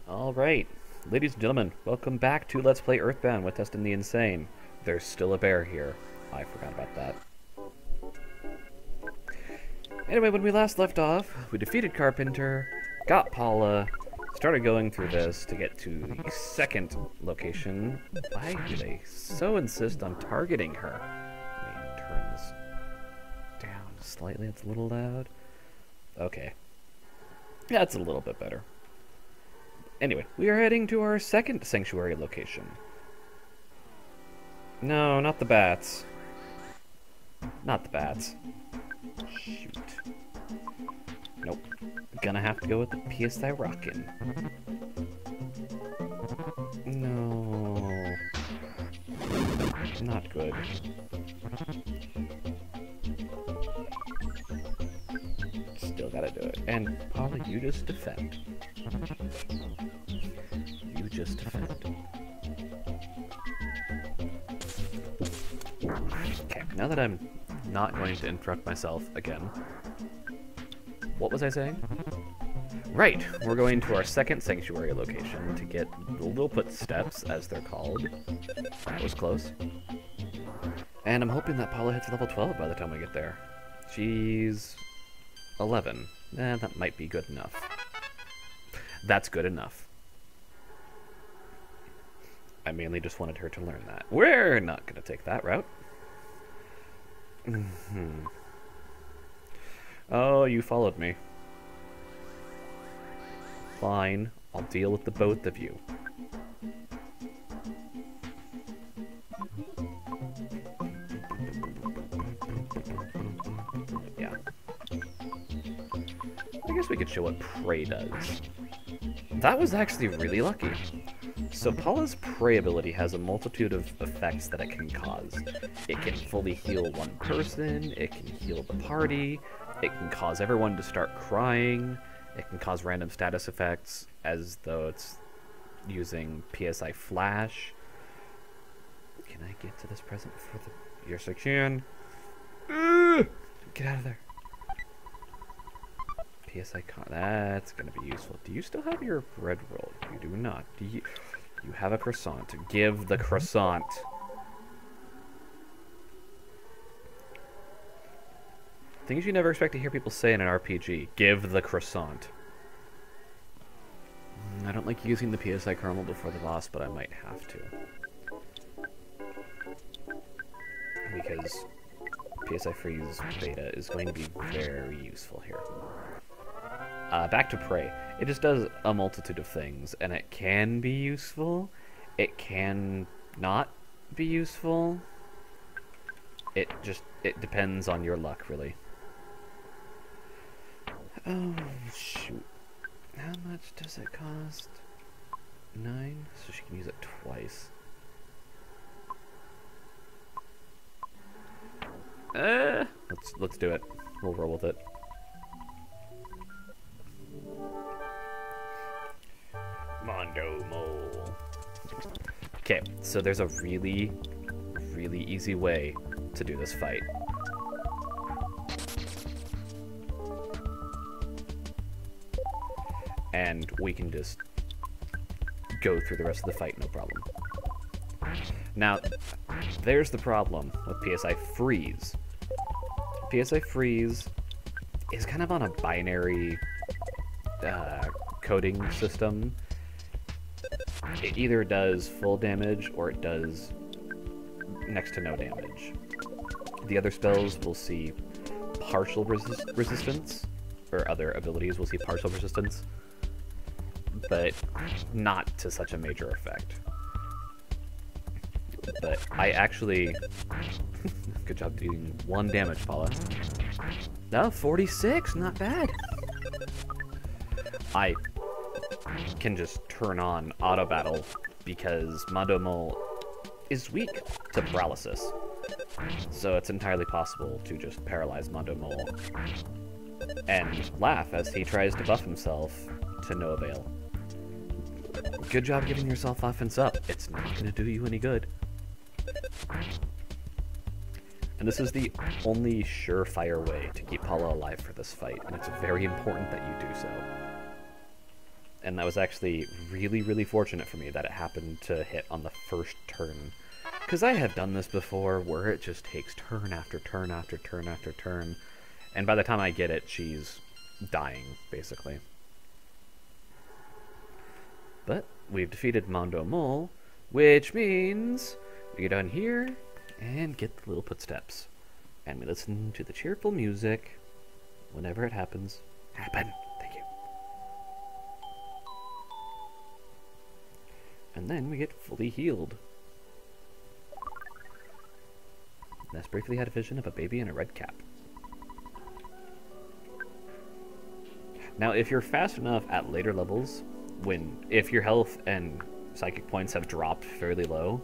Alright, ladies and gentlemen, welcome back to Let's Play Earthbound with Testing the Insane. There's still a bear here. I forgot about that. Anyway, when we last left off, we defeated Carpenter, got Paula, started going through this to get to the second location. Why do they so insist on targeting her? Let me turn this down slightly, it's a little loud. Okay. Yeah, it's a little bit better. Anyway, we are heading to our second sanctuary location. No, not the bats. Not the bats. Shoot. Nope. Gonna have to go with the PSI Rockin'. No. Not good. Still gotta do it. And Paula, you just defend. You just defend. Okay, now that I'm not going to interrupt myself again. What was I saying? Right, we're going to our second sanctuary location to get the Lilliput Steps, as they're called. That was close. And I'm hoping that Paula hits level 12 by the time we get there. She's 11. That might be good enough. That's good enough. I mainly just wanted her to learn that. We're not going to take that route. Oh, you followed me. Fine, I'll deal with the both of you. Yeah. I guess we could show what Prey does. That was actually really lucky. So Paula's Prey ability has a multitude of effects that it can cause. It can fully heal one person, it can heal the party, it can cause everyone to start crying, it can cause random status effects as though it's using PSI Flash. Can I get to this present before the... Yes, I can. Get out of there. PSI that's going to be useful. Do you still have your bread roll? You do not. Do you... You have a croissant. Give the croissant. Things you never expect to hear people say in an RPG. Give the croissant. I don't like using the PSI kernel before the boss, but I might have to. Because PSI Freeze Beta is going to be very useful here. Back to Prey. It just does a multitude of things, and it can be useful. It can not be useful. It depends on your luck, really. Oh, shoot. How much does it cost? 9? So she can use it twice. Let's do it. We'll roll with it. Mondo Mole. Okay, so there's a really, really easy way to do this fight. And we can just go through the rest of the fight, no problem. Now, there's the problem with PSI Freeze. PSI Freeze is kind of on a binary coding system. It either does full damage or it does next to no damage. The other spells will see partial resistance, or other abilities will see partial resistance, but not to such a major effect. But I actually... Good job doing 1 damage, Paula. No, 46, not bad. I can just turn on auto battle because Mondo Mole is weak to paralysis. So it's entirely possible to just paralyze Mondo Mole and laugh as he tries to buff himself to no avail. Good job giving yourself offense up. It's not going to do you any good. And this is the only surefire way to keep Paula alive for this fight, and it's very important that you do so. And that was actually really, really fortunate for me that it happened to hit on the first turn. Because I have done this before where it just takes turn after turn after turn after turn. And by the time I get it, she's dying, basically. But we've defeated Mondo Mole, which means we go down here and get the little footsteps. And we listen to the cheerful music whenever it happens. Thank you. And then we get fully healed. Ness briefly had a vision of a baby in a red cap. Now, if you're fast enough at later levels, if your health and psychic points have dropped fairly low,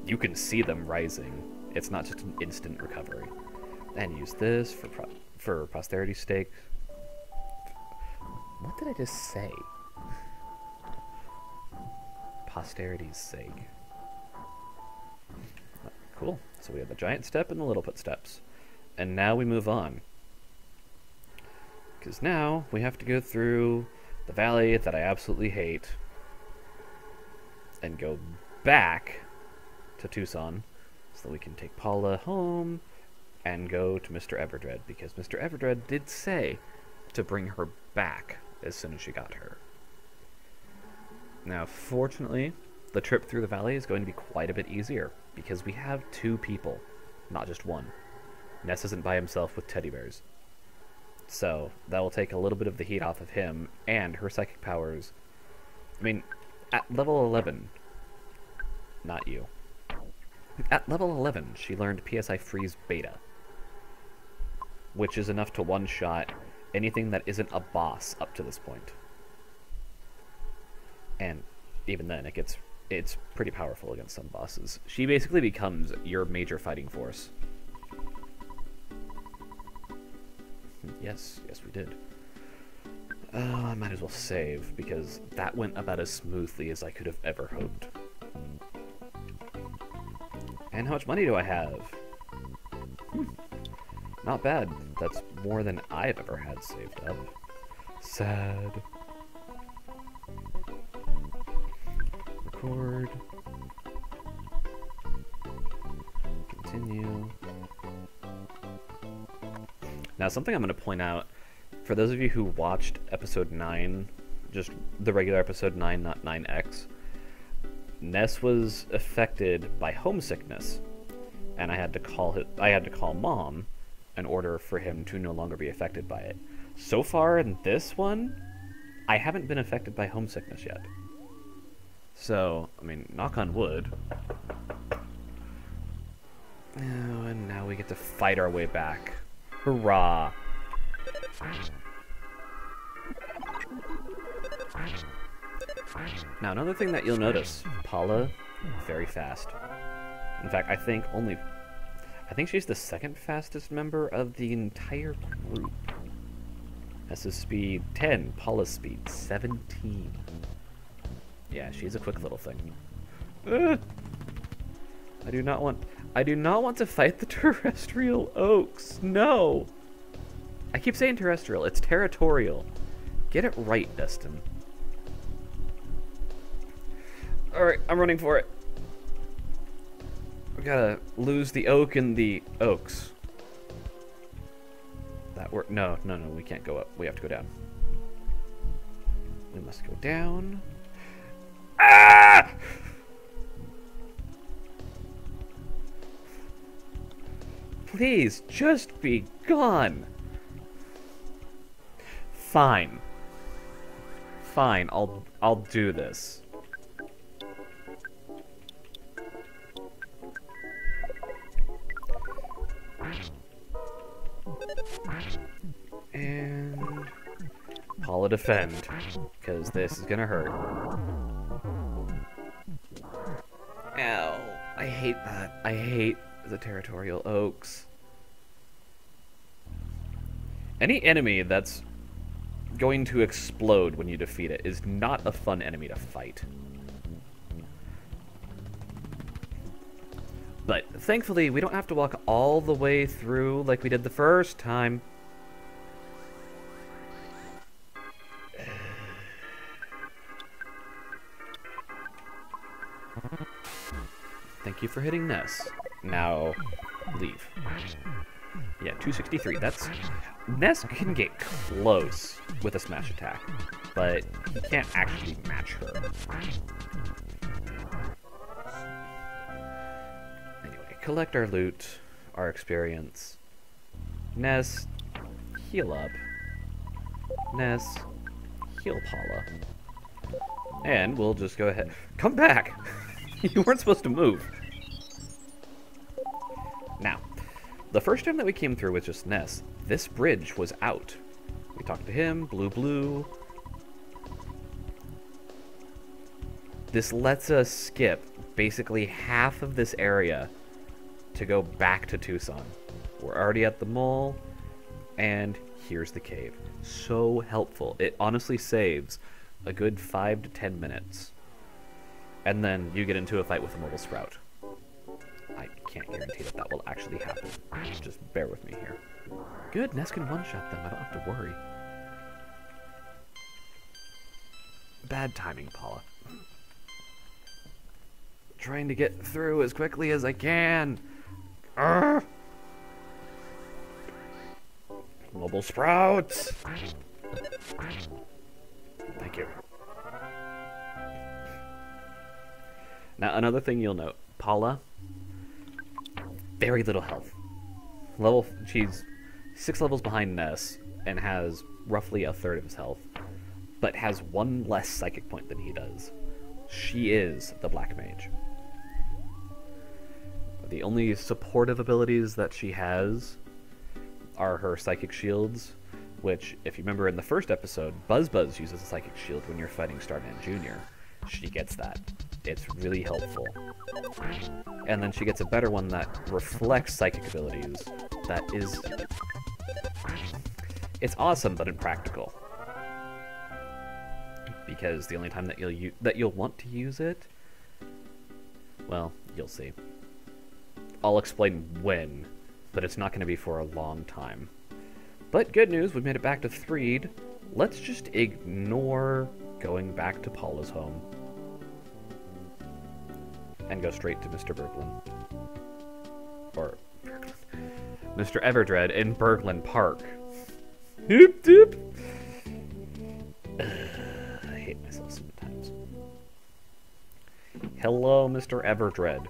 you can see them rising. It's not just an instant recovery. And use this for posterity's sake. What did I just say? Posterity's sake. Cool. So we have the giant step and the little footsteps. And now we move on. Because now we have to go through the valley that I absolutely hate and go back to Tucson so that we can take Paula home and go to Mr. Everdread, because Mr. Everdread did say to bring her back as soon as she got her. Now, fortunately, the trip through the valley is going to be quite a bit easier because we have 2 people, not just one. Ness isn't by himself with teddy bears. So that will take a little bit of the heat off of him, and her psychic powers. I mean, at level 11, not you. At level 11, she learned PSI Freeze Beta, which is enough to one-shot anything that isn't a boss up to this point. And even then, it's pretty powerful against some bosses. She basically becomes your major fighting force. Yes, we did. I might as well save, because that went about as smoothly as I could have ever hoped. And how much money do I have? Not bad. That's more than I've ever had saved up. Sad. Record. Continue. Now, something I'm going to point out, for those of you who watched episode 9, just the regular episode 9, not 9X, Ness was affected by homesickness, and I had to call Mom in order for him to no longer be affected by it. So far in this one, I haven't been affected by homesickness yet. So, I mean, knock on wood. Oh, and now we get to fight our way back. Hurrah! Now, another thing that you'll notice, Paula, very fast. In fact, I think she's the second fastest member of the entire group. Ness's speed 10, Paula's speed 17. Yeah, she's a quick little thing. I do not want to fight the Terrestrial Oaks. No. I keep saying terrestrial. It's territorial. Get it right, Destin. Alright, I'm running for it. We gotta lose the oak and the oaks. That work? No, we can't go up. We have to go down. We must go down. Ah! Please, just be gone. Fine. Fine, I'll do this. And Paula defend, because this is gonna hurt. Ow, I hate that. I hate the Territorial Oaks. Any enemy that's going to explode when you defeat it is not a fun enemy to fight. But thankfully, we don't have to walk all the way through like we did the first time. Thank you for hitting Ness. Now, leave. Yeah, 263. That's... Ness can get close with a smash attack, but he can't actually match her. Anyway, collect our loot, our experience. Ness, heal up. Ness, heal Paula. And we'll just go ahead. Come back! You weren't supposed to move. Now, the first time that we came through with just Ness, this bridge was out. We talked to him, blue. This lets us skip basically half of this area to go back to Tucson. We're already at the mall, and here's the cave. So helpful. It honestly saves a good 5 to 10 minutes. And then you get into a fight with a mobile sprout. I can't guarantee that that will actually happen. Just bear with me here. Good, Ness can one-shot them. I don't have to worry. Bad timing, Paula. Trying to get through as quickly as I can. Urgh! Mobile sprouts! Thank you. Now, another thing you'll note. Paula, very little health. She's 6 levels behind Ness and has roughly a third of his health, but has 1 less psychic point than he does. She is the Black Mage. The only supportive abilities that she has are her psychic shields, which, if you remember in the first episode, Buzz uses a psychic shield when you're fighting Starman Jr. She gets that. It's really helpful. And then she gets a better one that reflects psychic abilities. That is... It's awesome, but impractical. Because the only time that you'll want to use it... Well, you'll see. I'll explain when, but it's not going to be for a long time. But good news, we made it back to Threed. Let's just ignore going back to Paula's home. And go straight to Mr. Berglund. Or, Mr. Everdread in Berglund Park. Doop doop! I hate myself sometimes. Hello, Mr. Everdread.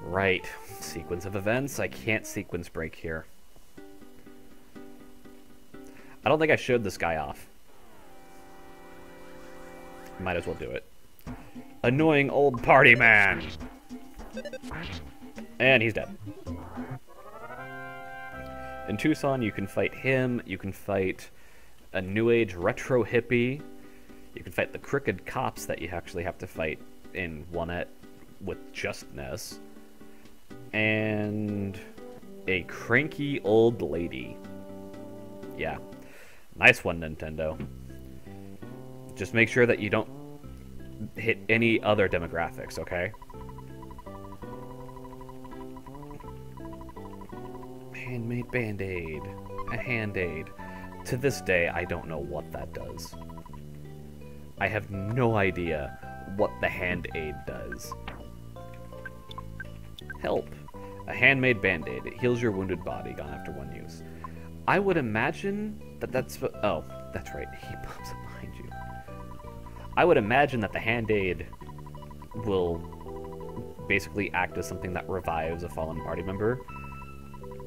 Right. Sequence of events. I can't sequence break here. I don't think I showed this guy off. Might as well do it. Annoying old party man! And he's dead. In Tucson, you can fight him, you can fight a New Age retro hippie, you can fight the crooked cops that you actually have to fight in Onette with just Ness, and a cranky old lady. Yeah. Nice one, Nintendo. Just make sure that you don't hit any other demographics, okay? Handmade Band-Aid. A Hand-Aid. To this day, I don't know what that does. I have no idea what the Hand-Aid does. Help. A handmade Band-Aid. It heals your wounded body, gone after 1 use. I would imagine that that's... Oh, that's right. He pops up behind you. I would imagine that the Hand-Aid will basically act as something that revives a fallen party member.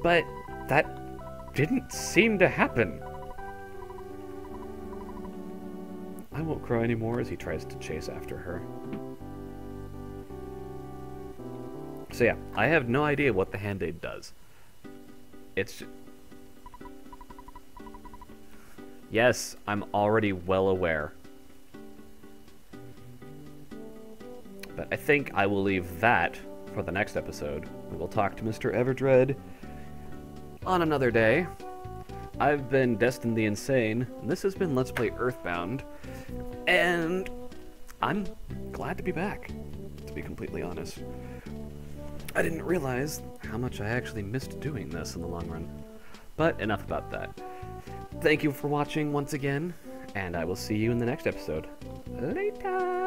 But that didn't seem to happen. I won't cry anymore as he tries to chase after her. So yeah, I have no idea what the Hand-Aid does. It's... Yes, I'm already well aware. But I think I will leave that for the next episode. We will talk to Mr. Everdread on another day. I've been Destin the Insane, and this has been Let's Play Earthbound, and I'm glad to be back, to be completely honest. I didn't realize how much I actually missed doing this in the long run. But enough about that. Thank you for watching once again, and I will see you in the next episode. Later!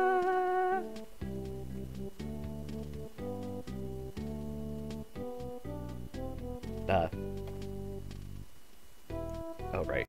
Oh, right.